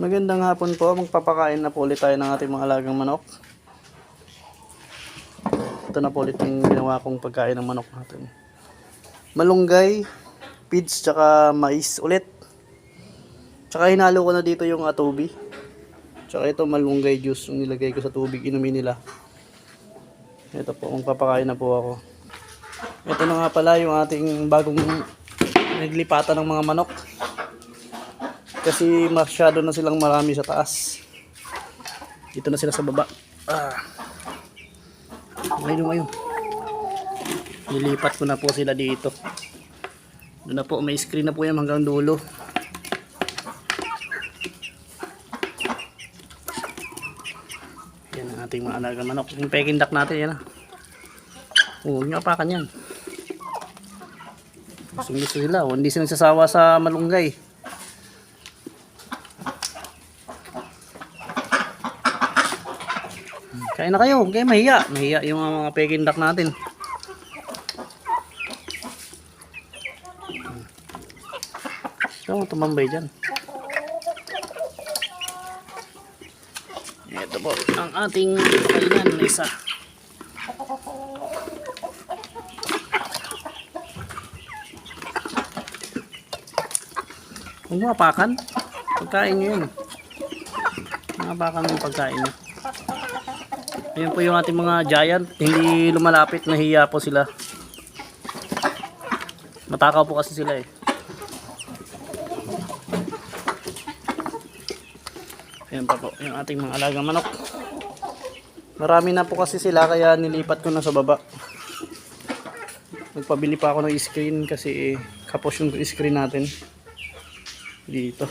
Magandang hapon po. Magpapakain na po ulit tayo ng ating mga alagang manok. Ito na po ulit yung ginawa kong pagkain ng manok natin. Malunggay, feeds, tsaka mais ulit. Tsaka hinalo ko na dito yung atubi. Tsaka ito malunggay juice yung nilagay ko sa tubig. Inumin nila. Ito po, magpapakain na po ako. Ito na nga pala yung ating bagong naglipatan ng mga manok. Kasi masyado na silang marami sa taas. Dito na sila sa baba. Ngayon. Nilipat ko na po sila dito. Doon na po, may screen na po yan hanggang dulo. Yan ang ating mga alagang manok. Yung peking duck natin, yan. Huwag nyo apakan yan. Gusto sila. Hindi sila nagsasawa sa malunggay. Kain na kayo, huwag kayo mahiya. Mahiya yung mga peking duck natin. So, tumambay dyan. Ito po, ang ating kainan na isa. Huwag mo apakan. Pagkain nyo yun. Apakan mo yung pagkain nyo. Ayan po yung ating mga giant, hindi lumalapit, nahiya po sila. Matakaw po kasi sila eh. Ayan pa po, yung ating mga alagang manok. Marami na po kasi sila kaya nilipat ko na sa baba. Nagpabili pa ako ng screen kasi kapos yung screen natin. Dito.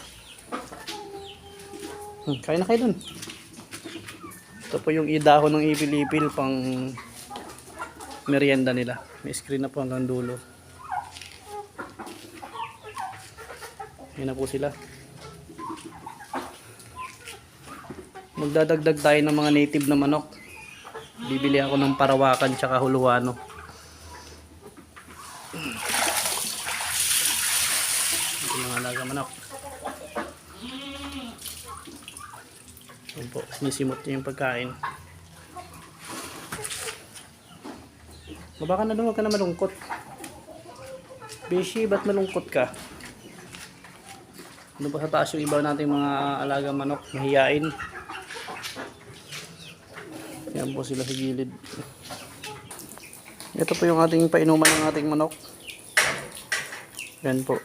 Kain na kayo dun. Ito po yung idahon ng ipil-ipil pang merienda nila. May screen na po hanggang dulo. Ayan na po sila. Magdadagdag tayo ng mga native na manok. Bibili ako ng Parawakan tsaka Huluano. Ito mga alaga manok. Ayan po, sinisimot niya yung pagkain. Baka na doon, huwag ka na malungkot. Beshi, ba't malungkot ka? Ano ba sa taas yung iba nating mga alaga manok? Mahiyain. Yan po sila sa gilid. Ito po yung ating painuman ng ating manok. Yan po.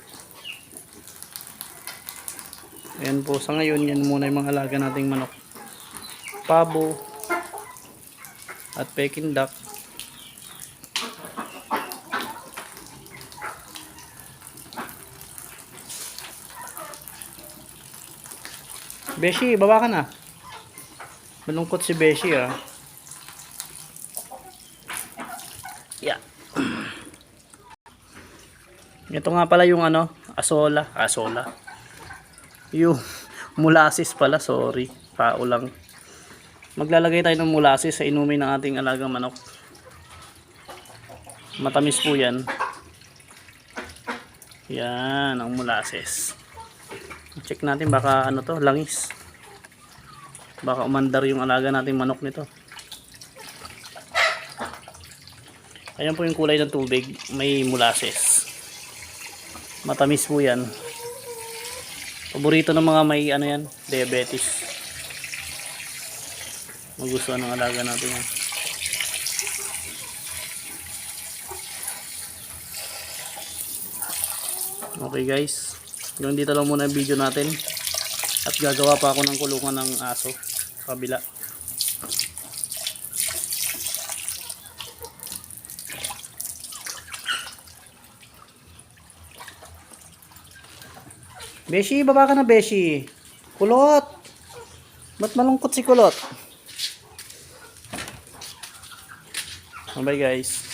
Ayan po, sa ngayon, yan muna yung mga alaga nating manok. Pabo at peking duck. Beshi, baba ka na. Malungkot si Beshi ah. Yeah. Ito nga pala yung ano, asola. Yung molasses pala, sorry. Pao lang. Maglalagay tayo ng molasses sa inumin ng ating alagang manok. Matamis po yan. Yan ang molasses. Check natin baka ano to, langis. Baka umandar yung alaga nating manok nito. Ayan po yung kulay ng tubig, may molasses. Matamis po yan. Paborito ng mga may ano yan, diabetes. Magustuhan ng alaga natin yan. Okay guys, hanggang dito lang muna ang video natin. At gagawa pa ako ng kulungan ng aso sa kabila. Beshi, baba ka na Beshi. Kulot. Ba't malungkot si Kulot? Bye guys.